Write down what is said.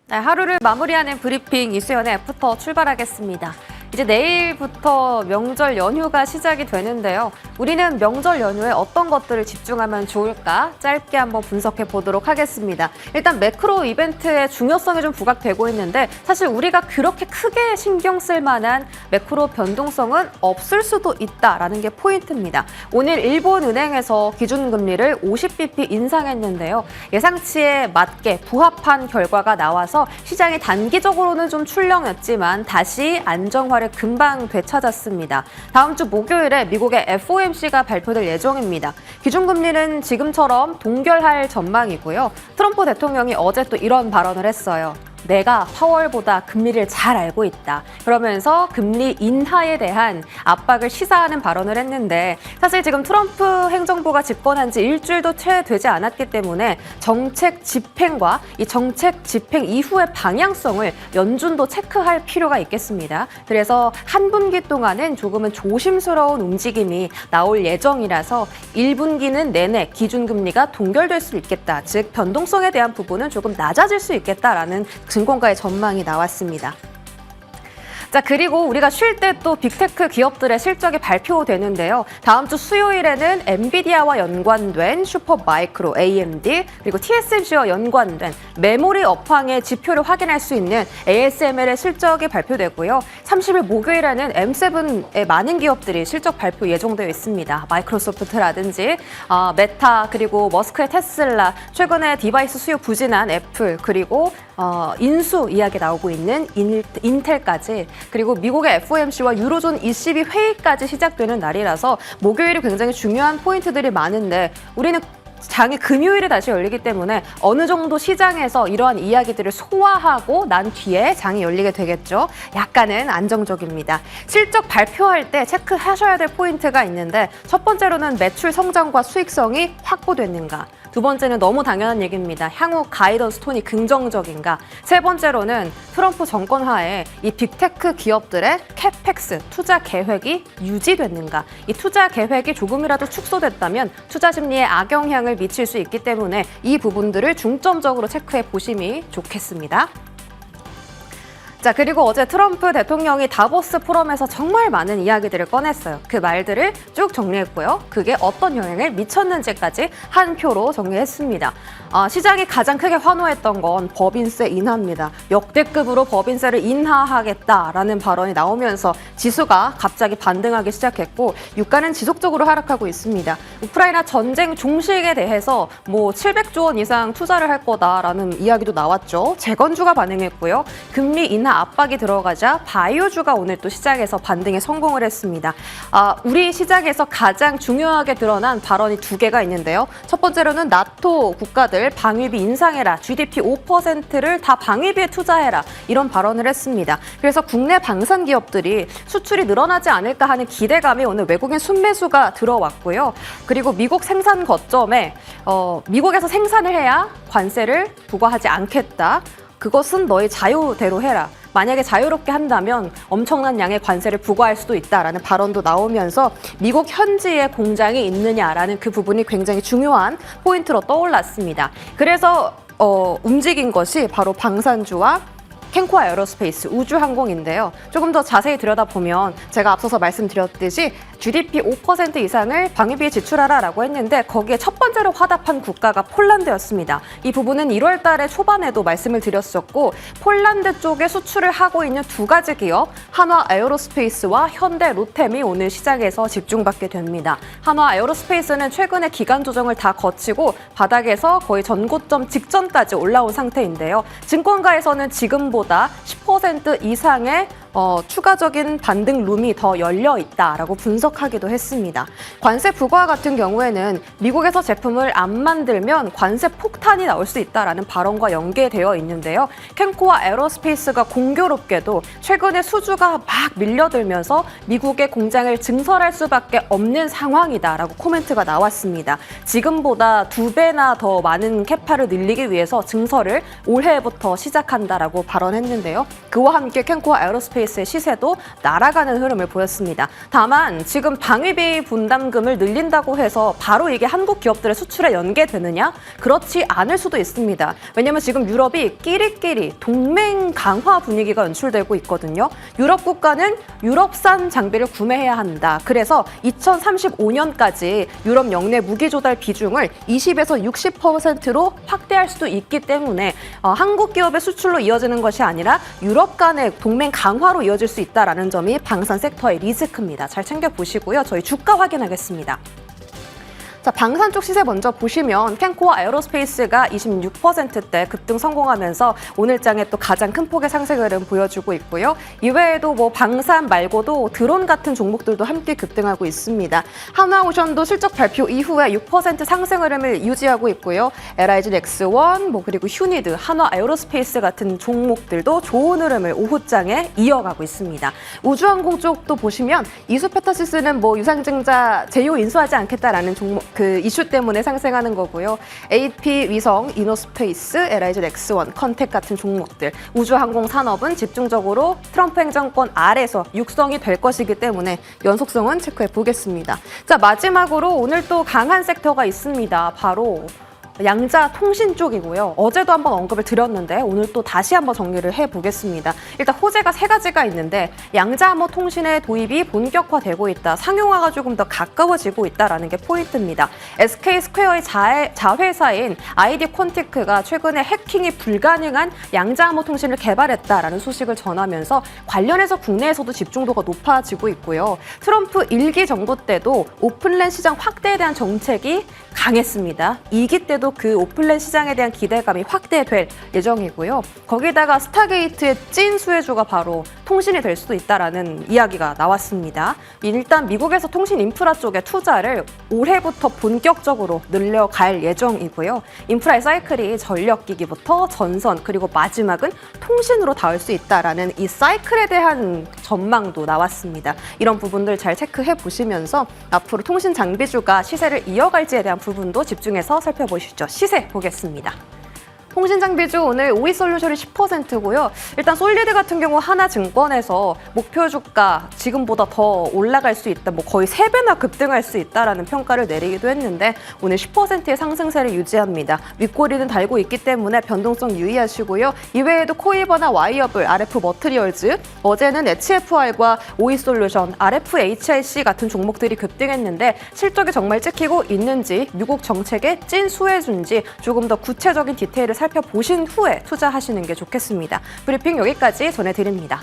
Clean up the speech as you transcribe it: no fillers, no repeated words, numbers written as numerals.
네, 하루를 마무리하는 브리핑 이수연의 애프터 출발하겠습니다. 이제 내일부터 명절 연휴가 시작이 되는데요. 우리는 명절 연휴에 어떤 것들을 집중하면 좋을까? 짧게 한번 분석해 보도록 하겠습니다. 일단 매크로 이벤트의 중요성이 좀 부각되고 있는데 사실 우리가 그렇게 크게 신경 쓸 만한 매크로 변동성은 없을 수도 있다라는 게 포인트입니다. 오늘 일본은행에서 기준금리를 50bp 인상했는데요. 예상치에 맞게 부합한 결과가 나와서 시장이 단기적으로는 좀 출렁였지만 다시 안정화를 금방 되찾았습니다. 다음 주 목요일에 미국의 FOMC가 발표될 예정입니다. 기준금리는 지금처럼 동결할 전망이고요. 트럼프 대통령이 어제 또 이런 발언을 했어요. 내가 파월보다 금리를 잘 알고 있다. 그러면서 금리 인하에 대한 압박을 시사하는 발언을 했는데 사실 지금 트럼프 행정부가 집권한 지 일주일도 채 되지 않았기 때문에 정책 집행과 이 정책 집행 이후의 방향성을 연준도 체크할 필요가 있겠습니다. 그래서 한 분기 동안은 조금은 조심스러운 움직임이 나올 예정이라서 1분기는 내내 기준금리가 동결될 수 있겠다. 즉 변동성에 대한 부분은 조금 낮아질 수 있겠다라는 증권가의 전망이 나왔습니다. 자, 그리고 우리가 쉴 때 또 빅테크 기업들의 실적이 발표되는데요. 다음 주 수요일에는 엔비디아와 연관된 슈퍼마이크로, AMD, 그리고 TSMC와 연관된 메모리 업황의 지표를 확인할 수 있는 ASML의 실적이 발표되고요. 30일 목요일에는 M7의 많은 기업들이 실적 발표 예정되어 있습니다. 마이크로소프트라든지 메타, 그리고 머스크의 테슬라, 최근에 디바이스 수요 부진한 애플, 그리고 인수 이야기 나오고 있는 인텔까지, 그리고 미국의 FOMC와 유로존 ECB 회의까지 시작되는 날이라서 목요일이 굉장히 중요한 포인트들이 많은데 우리는 장이 금요일에 다시 열리기 때문에 어느 정도 시장에서 이러한 이야기들을 소화하고 난 뒤에 장이 열리게 되겠죠. 약간은 안정적입니다. 실적 발표할 때 체크하셔야 될 포인트가 있는데 첫 번째로는 매출 성장과 수익성이 확보됐는가. 두 번째는 너무 당연한 얘기입니다. 향후 가이던스 톤이 긍정적인가. 세 번째로는 트럼프 정권 하에 이 빅테크 기업들의 캐펙스 투자 계획이 유지됐는가. 이 투자 계획이 조금이라도 축소됐다면 투자 심리에 악영향을 미칠 수 있기 때문에 이 부분들을 중점적으로 체크해 보심이 좋겠습니다. 자, 그리고 어제 트럼프 대통령이 다보스 포럼에서 정말 많은 이야기들을 꺼냈어요. 그 말들을 쭉 정리했고요. 그게 어떤 영향을 미쳤는지까지 한 표로 정리했습니다. 시장이 가장 크게 환호했던 건 법인세 인하입니다. 역대급으로 법인세를 인하하겠다라는 발언이 나오면서 지수가 갑자기 반등하기 시작했고 유가는 지속적으로 하락하고 있습니다. 우크라이나 전쟁 종식에 대해서 700조 원 이상 투자를 할 거다라는 이야기도 나왔죠. 재건주가 반응했고요. 금리 인하 압박이 들어가자 바이오주가 오늘 또 시장에서 반등에 성공을 했습니다. 우리 시장에서 가장 중요하게 드러난 발언이 두 개가 있는데요. 첫 번째로는 나토 국가들 방위비 인상해라. GDP 5%를 다 방위비에 투자해라. 이런 발언을 했습니다. 그래서 국내 방산 기업들이 수출이 늘어나지 않을까 하는 기대감이 오늘 외국인 순매수가 들어왔고요. 그리고 미국 생산 거점에 미국에서 생산을 해야 관세를 부과하지 않겠다. 그것은 너의 자유대로 해라. 만약에 자유롭게 한다면 엄청난 양의 관세를 부과할 수도 있다라는 발언도 나오면서 미국 현지에 공장이 있느냐라는 그 부분이 굉장히 중요한 포인트로 떠올랐습니다. 그래서 움직인 것이 바로 방산주와 캔코아 에어로스페이스, 우주항공인데요. 조금 더 자세히 들여다보면 제가 앞서서 말씀드렸듯이 GDP 5% 이상을 방위비에 지출하라라고 했는데 거기에 첫 번째로 화답한 국가가 폴란드였습니다. 이 부분은 1월 달에 초반에도 말씀을 드렸었고 폴란드 쪽에 수출을 하고 있는 두 가지 기업, 한화 에어로스페이스와 현대 로템이 오늘 시장에서 집중받게 됩니다. 한화 에어로스페이스는 최근에 기간 조정을 다 거치고 바닥에서 거의 전고점 직전까지 올라온 상태인데요. 증권가에서는 지금보다 10% 이상의 추가적인 반등 룸이 더 열려 있다라고 분석하기도 했습니다. 관세 부과 같은 경우에는 미국에서 제품을 안 만들면 관세 폭탄이 나올 수 있다라는 발언과 연계되어 있는데요. 캔코아 에어로스페이스가 공교롭게도 최근에 수주가 막 밀려들면서 미국의 공장을 증설할 수밖에 없는 상황이다라고 코멘트가 나왔습니다. 지금보다 2배나 더 많은 캐파를 늘리기 위해서 증설을 올해부터 시작한다라고 발언했는데요. 그와 함께 캔코아 에어로스페이스 에어로스페이스의 시세도 날아가는 흐름을 보였습니다. 다만 지금 방위비 분담금을 늘린다고 해서 바로 이게 한국 기업들의 수출에 연계되느냐? 그렇지 않을 수도 있습니다. 왜냐하면 지금 유럽이 끼리끼리 동맹 강화 분위기가 연출되고 있거든요. 유럽 국가는 유럽산 장비를 구매해야 한다. 그래서 2035년까지 유럽 영내 무기 조달 비중을 20에서 60%로 확대할 수도 있기 때문에 한국 기업의 수출로 이어지는 것이 아니라 유럽 간의 동맹 강화로 이어질 수 있다는 점이 방산 섹터의 리스크입니다. 잘 챙겨보시고요. 저희 주가 확인하겠습니다. 자, 방산 쪽 시세 먼저 보시면 캔코어 에어로스페이스가 26%대 급등 성공하면서 오늘장에 또 가장 큰 폭의 상승 흐름 보여주고 있고요. 이외에도 뭐 방산 말고도 드론 같은 종목들도 함께 급등하고 있습니다. 하나오션도 실적 발표 이후에 6% 상승 흐름을 유지하고 있고요. LIG 넥스원, 그리고 휴니드, 한화 에어로스페이스 같은 종목들도 좋은 흐름을 오후장에 이어가고 있습니다. 우주항공 쪽도 보시면 이수페타시스는 유상증자 제휴 인수하지 않겠다라는 종목 그 이슈 때문에 상승하는 거고요. AP 위성, 이노스페이스, LIG 넥스원, 컨텍 같은 종목들, 우주항공 산업은 집중적으로 트럼프 행정권 아래서 육성이 될 것이기 때문에 연속성은 체크해 보겠습니다. 자, 마지막으로 오늘 또 강한 섹터가 있습니다. 바로 양자 통신 쪽이고요. 어제도 한번 언급을 드렸는데 오늘 또 다시 한번 정리를 해보겠습니다. 일단 호재가 3가지가 있는데 양자암호 통신의 도입이 본격화되고 있다. 상용화가 조금 더 가까워지고 있다는 게 포인트입니다. SK스퀘어의 자회사인 ID 콘티크가 최근에 해킹이 불가능한 양자암호 통신을 개발했다라는 소식을 전하면서 관련해서 국내에서도 집중도가 높아지고 있고요. 트럼프 1기 정부 때도 오픈랜 시장 확대에 대한 정책이 강했습니다. 2기 때도 그 오픈랜 시장에 대한 기대감이 확대될 예정이고요. 거기다가 스타게이트의 찐 수혜주가 바로 통신이 될 수도 있다라는 이야기가 나왔습니다. 일단 미국에서 통신 인프라 쪽에 투자를 올해부터 본격적으로 늘려갈 예정이고요. 인프라의 사이클이 전력기기부터 전선 그리고 마지막은 통신으로 닿을 수 있다라는 이 사이클에 대한 전망도 나왔습니다. 이런 부분들 잘 체크해 보시면서 앞으로 통신 장비주가 시세를 이어갈지에 대한 부분도 집중해서 살펴보시죠. 시세 보겠습니다. 통신장비주 오늘 오이솔루션이 10%고요. 일단 솔리드 같은 경우 하나증권에서 목표 주가 지금보다 더 올라갈 수 있다, 거의 3배나 급등할 수 있다라는 평가를 내리기도 했는데 오늘 10%의 상승세를 유지합니다. 윗꼬리는 달고 있기 때문에 변동성 유의하시고요. 이외에도 코이버나 와이어블, RF 머트리얼즈, 어제는 HFR과 오이솔루션, RFHIC 같은 종목들이 급등했는데 실적이 정말 찍히고 있는지 미국 정책의 찐 수혜주인지 조금 더 구체적인 디테일을 살펴보신 후에 투자하시는 게 좋겠습니다. 브리핑 여기까지 전해드립니다.